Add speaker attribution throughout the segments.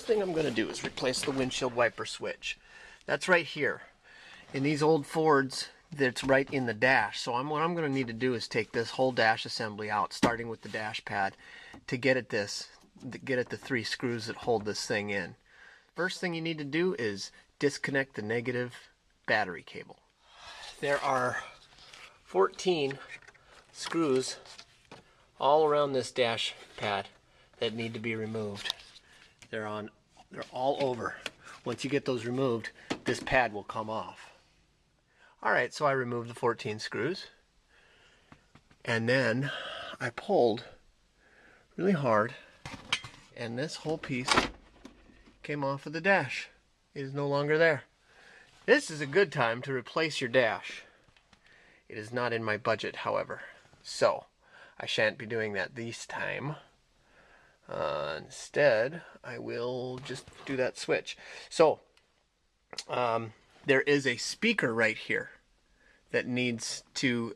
Speaker 1: first thing I'm going to do is replace the windshield wiper switch. That's right here. In these old Fords, that's right in the dash. So what I'm going to need to do is take this whole dash assembly out, starting with the dash pad, to get at the 3 screws that hold this thing in. First thing you need to do is disconnect the negative battery cable. There are 14 screws all around this dash pad that need to be removed. They're all over. Once you get those removed, this pad will come off. Alright, so I removed the 14 screws, and then I pulled really hard, and this whole piece came off of the dash. It is no longer there. This is a good time to replace your dash. It is not in my budget, however, so I shan't be doing that this time. Instead, I will just do that switch. So, there is a speaker right here that needs to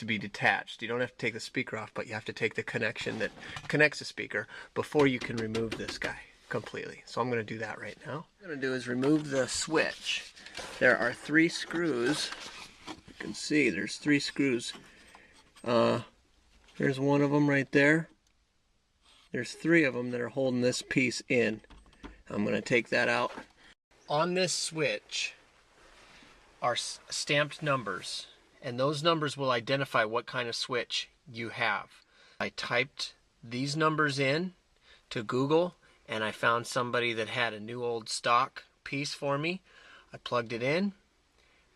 Speaker 1: be detached. You don't have to take the speaker off, but you have to take the connection that connects the speaker before you can remove this guy completely. So I'm going to do that right now. What I'm going to do is remove the switch. There are 3 screws. You can see there's 3 screws. There's one of them right there. There's 3 of them that are holding this piece in. I'm going to take that out. On this switch are stamped numbers, and those numbers will identify what kind of switch you have. I typed these numbers in to Google, and I found somebody that had a new old stock piece for me. I plugged it in,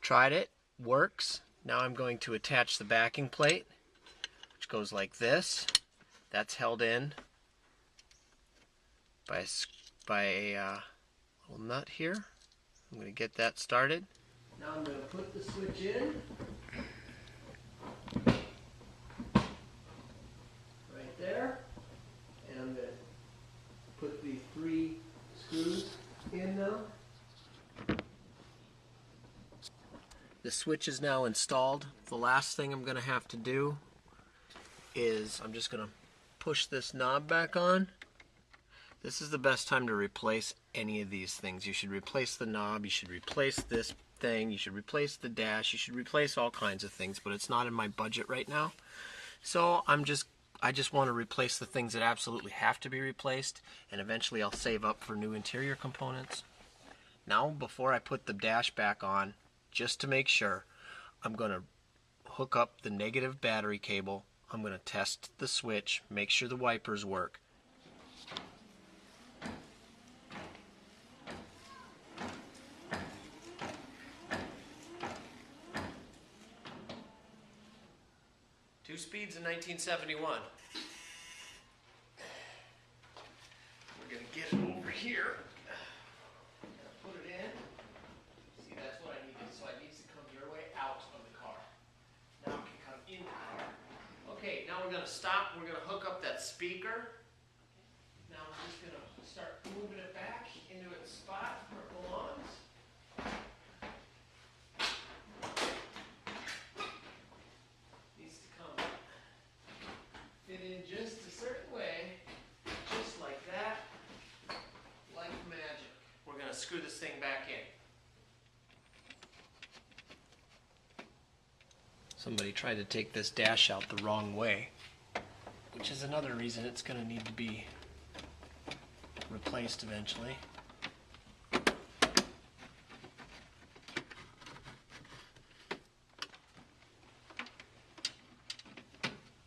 Speaker 1: tried it, works. Now I'm going to attach the backing plate, which goes like this. That's held in by a little nut here. I'm going to get that started. Now I'm going to put the switch in. Right there. And I'm going to put these 3 screws in now. The switch is now installed. The last thing I'm going to have to do is I'm just going to push this knob back on. This is the best time to replace any of these things. You should replace the knob, you should replace this thing, you should replace the dash, you should replace all kinds of things, but it's not in my budget right now. So I just want to replace the things that absolutely have to be replaced, and eventually I'll save up for new interior components. Now, before I put the dash back on, just to make sure, I'm going to hook up the negative battery cable. I'm going to test the switch, make sure the wipers work. Two speeds in 1971. We're going to get it over here. Put it in. See, that's what I needed. So it needs to come your way out of the car. Now it can come in the car. Okay, now we're going to stop. We're going to hook up that speaker. Now we're just going to start moving it back into its spot where it belongs. Fit in just a certain way, just like that, like magic. We're going to screw this thing back in. Somebody tried to take this dash out the wrong way, which is another reason it's going to need to be replaced eventually.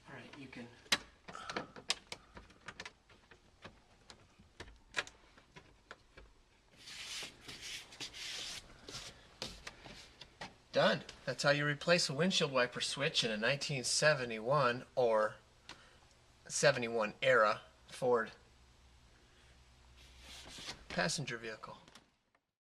Speaker 1: Alright, you can done. That's how you replace a windshield wiper switch in a 1971 or 71 era Ford passenger vehicle.